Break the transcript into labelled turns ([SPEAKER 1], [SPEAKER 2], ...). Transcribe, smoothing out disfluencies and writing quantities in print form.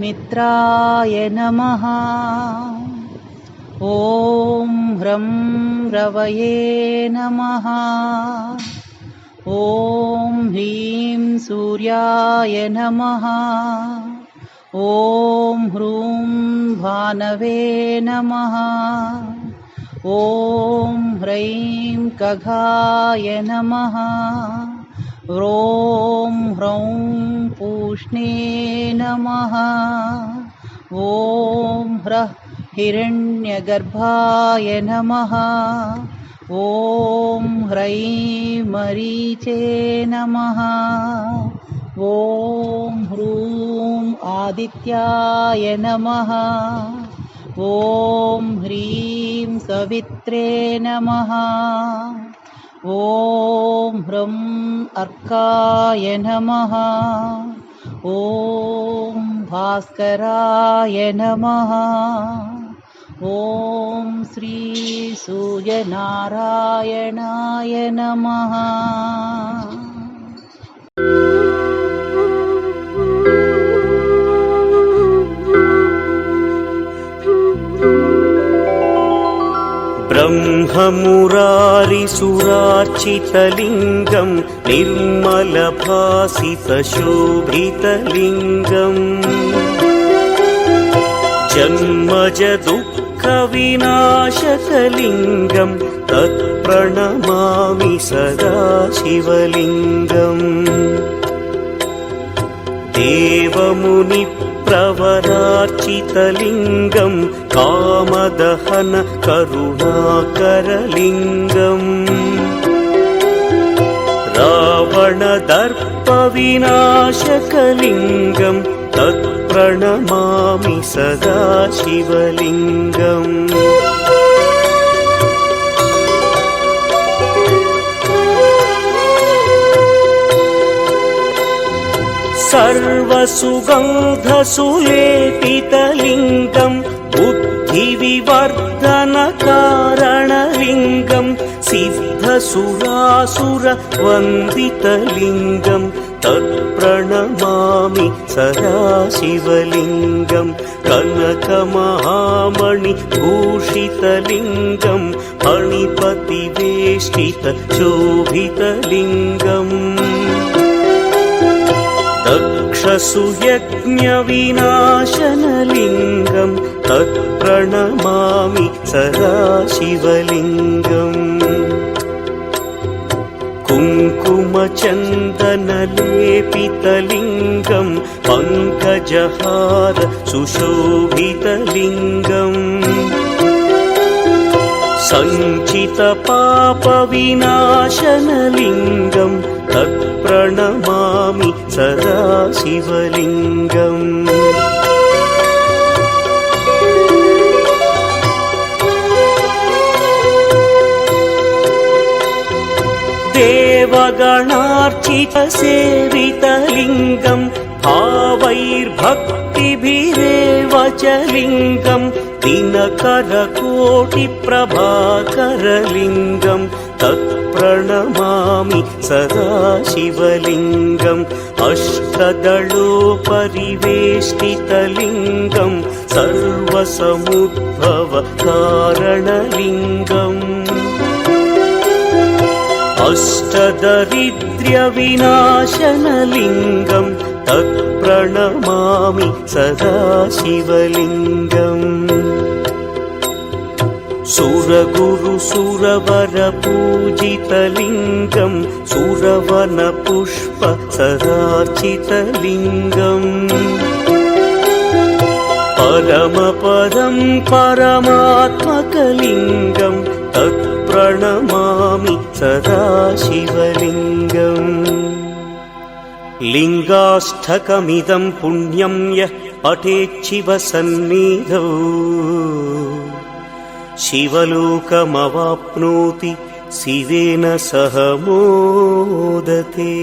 [SPEAKER 1] मित्राय नमः। ॐ ह्रं रवये नमः। ॐ ह्रीं सूर्याय नमः। ॐ ह्रूं भानवे नमः। ॐ ह्रैं कगाय नमः। ह्रौं ह्रौं पूष्णे नमः। ॐ ह्रः हिरण्यगर्भाय नमः। ॐ ह्रैं मरीचे नमः। ॐ ह्रूं आदित्याय नमः। ॐ ह्रीं सवित्रे नमः। ॐ ह्रं अर्काय नमः। ॐ भास्कराय नमः। ॐ श्री सूर्यनारायणाय नमः।
[SPEAKER 2] ब्रह्ममुरारिसुरार्चितलिङ्गं निर्मलभासितशोभितलिङ्गम् जन्मजदुःखविनाशकलिङ्गं तत्प्रणमामि सदा शिवलिङ्गम्। देवमुनिप्रवरार्चितलिङ्गं कामदहन करुणाकरलिङ्गम् रावणदर्पविनाशकलिङ्गं तत्प्रणमामि सदा शिवलिङ्गम्। सर्वसुगन्धसुलेपितलिङ्गं बुद्धिविवर्धनकारणलिङ्गं सिद्धसुरासुरवन्दितलिङ्गं तत्प्रणमामि सदा शिवलिङ्गं। कनकमहामणिभूषितलिङ्गं फणिपतिवेष्टितशोभितलिङ्गम् दक्षसुयज्ञविनाशनलिङ्गं तत्प्रणमामि सदा शिवलिङ्गम्। कुङ्कुमचन्दनलेपितलिङ्गं पङ्कजहार सुशोभितलिङ्गम् सञ्चितपापविनाशनलिङ्गं तत्प्रणमामि सदा शिवलिङ्गम्। देवगणार्चितसेवितलिङ्गं भावैर्भक्तिभिरेव च लिङ्गं दिनकरकोटिप्रभाकरलिङ्गं तत्प्रणमामि सदा शिवलिङ्गम्। अष्टदलोपरिवेष्टितलिङ्गं सर्वसमुद्भवकारणलिङ्गम् अष्टदरिद्र्यविनाशनलिङ्गं तत्प्रणमामि सदा शिवलिङ्गम्। सुरगुरुसुरवरपूजितलिङ्गं सुरवनपुष्पसदार्चितलिङ्गम् परमपदं परमात्मकलिङ्गं तत्प्रणमामि सदा शिवलिङ्गम्। लिङ्गाष्टकमिदं पुण्यं यः पठेच्छिवसन्निधौ शिवलोकमवाप्नोति शिवेन सह मोदते।